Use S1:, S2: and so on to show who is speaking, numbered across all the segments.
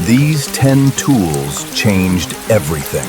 S1: These 10 tools changed everything.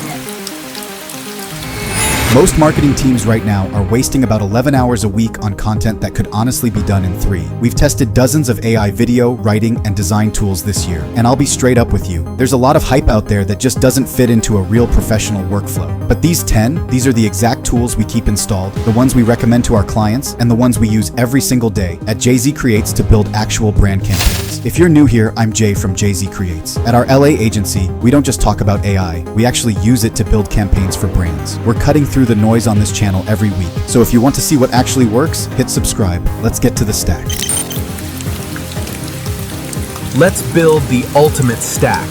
S2: Most marketing teams right now are wasting about 11 hours a week on content that could honestly be done in 3. We've tested dozens of AI video, writing, and design tools this year, and I'll be straight up with you. There's a lot of hype out there that just doesn't fit into a real professional workflow. But these 10, these are the exact tools we keep installed, the ones we recommend to our clients, and the ones we use every single day at Jay-Z Creates to build actual brand campaigns. If you're new here, I'm Jay from Jay-Z Creates. At our LA agency, we don't just talk about AI, we actually use it to build campaigns for brands. We're cutting through the noise on this channel every week. So if you want to see what actually works, hit subscribe. Let's get to the stack.
S1: Let's build the ultimate stack.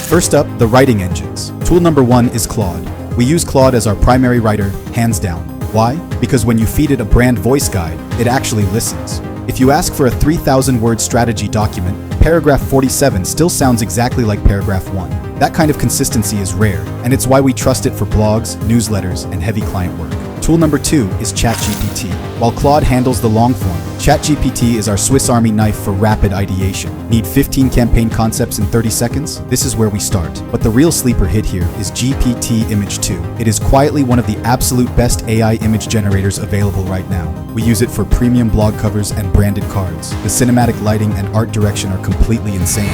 S2: First up, the writing engines. Tool number 1 is Claude. We use Claude as our primary writer, hands down. Why? Because when you feed it a brand voice guide, it actually listens. If you ask for a 3,000-word strategy document, paragraph 47 still sounds exactly like paragraph 1. That kind of consistency is rare, and it's why we trust it for blogs, newsletters, and heavy client work. Tool number 2 is ChatGPT. While Claude handles the long form, ChatGPT is our Swiss Army knife for rapid ideation. Need 15 campaign concepts in 30 seconds? This is where we start. But the real sleeper hit here is GPT Image 2. It is quietly one of the absolute best AI image generators available right now. We use it for premium blog covers and branded cards. The cinematic lighting and art direction are completely insane.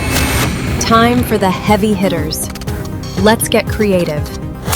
S3: Time for the heavy hitters. Let's get creative.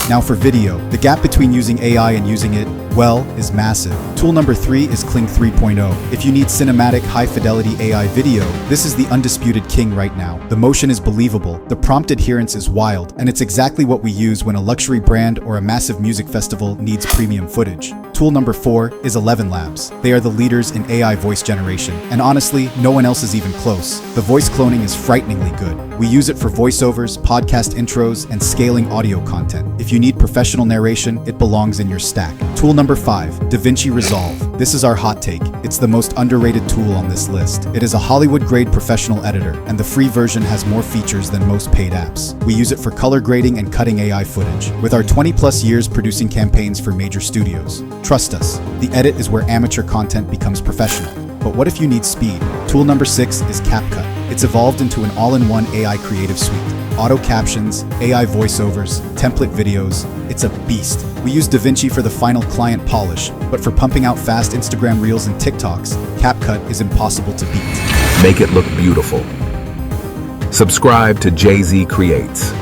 S2: Now for video, the gap between using AI and using it, well, is massive. Tool number 3 is Kling 3.0. If you need cinematic, high-fidelity AI video, this is the undisputed king right now. The motion is believable, the prompt adherence is wild, and it's exactly what we use when a luxury brand or a massive music festival needs premium footage. Tool number 4 is ElevenLabs. They are the leaders in AI voice generation, and honestly, no one else is even close. The voice cloning is frighteningly good. We use it for voiceovers, podcast intros, and scaling audio content. If you need professional narration, it belongs in your stack. Tool number 5, DaVinci Resolve. This is our hot take. It's the most underrated tool on this list. It is a Hollywood-grade professional editor, and the free version has more features than most paid apps. We use it for color grading and cutting AI footage. With our 20+ years producing campaigns for major studios, trust us, the edit is where amateur content becomes professional. But what if you need speed? Tool number 6 is CapCut. It's evolved into an all-in-one AI creative suite. Auto captions, AI voiceovers, template videos, it's a beast. We use DaVinci for the final client polish, but for pumping out fast Instagram reels and TikToks, CapCut is impossible to beat.
S1: Make it look beautiful. Subscribe to Jay-Z Creates.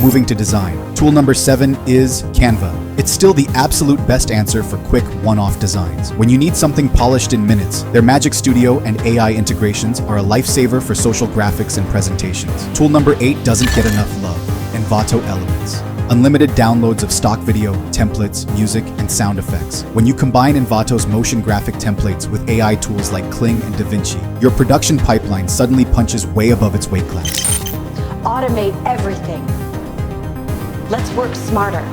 S2: Moving to design. Tool number 7 is Canva. It's still the absolute best answer for quick, one-off designs. When you need something polished in minutes, their Magic Studio and AI integrations are a lifesaver for social graphics and presentations. Tool number 8 doesn't get enough love. Envato Elements. Unlimited downloads of stock video, templates, music, and sound effects. When you combine Envato's motion graphic templates with AI tools like Kling and DaVinci, your production pipeline suddenly punches way above its weight class.
S4: Automate everything. Let's work smarter.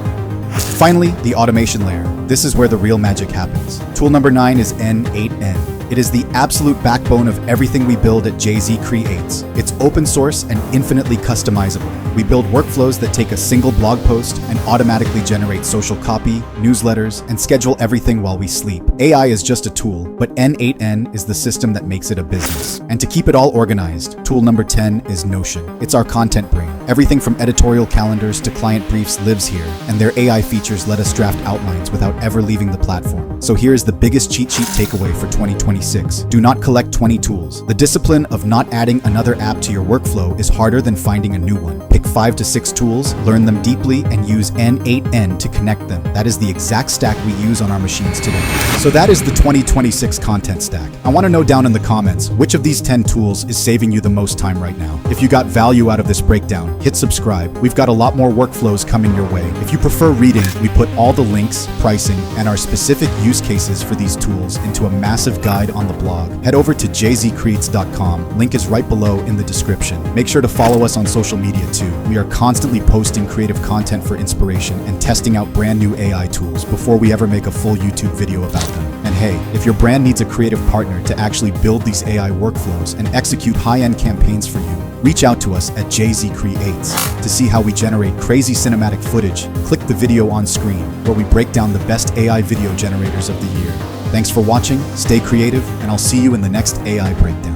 S2: Finally, the automation layer. This is where the real magic happens. Tool number 9 is N8N. It is the absolute backbone of everything we build at Jay-Z Creates. It's open source and infinitely customizable. We build workflows that take a single blog post and automatically generate social copy, newsletters, and schedule everything while we sleep. AI is just a tool, but N8N is the system that makes it a business. And to keep it all organized, tool number 10 is Notion. It's our content brain. Everything from editorial calendars to client briefs lives here, and their AI features let us draft outlines without ever leaving the platform. So here's the biggest cheat sheet takeaway for 2026. Do not collect 20 tools. The discipline of not adding another app to your workflow is harder than finding a new one. Pick 5 to 6 tools, learn them deeply, and use N8N to connect them. That is the exact stack we use on our machines today. So that is the 2026 content stack. I want to know down in the comments, which of these 10 tools is saving you the most time right now? If you got value out of this breakdown, hit subscribe. We've got a lot more workflows coming your way. If you prefer reading, we put all the links, pricing, and our specific use cases for these tools into a massive guide on the blog. Head over to jzcreates.com. Link is right below in the description. Make sure to follow us on social media too. We are constantly posting creative content for inspiration and testing out brand new AI tools before we ever make a full YouTube video about them. And hey, if your brand needs a creative partner to actually build these AI workflows and execute high-end campaigns for you, reach out to us at Jay-Z Creates. To see how we generate crazy cinematic footage, click the video on screen where we break down the best AI video generators of the year. Thanks for watching, stay creative, and I'll see you in the next AI breakdown.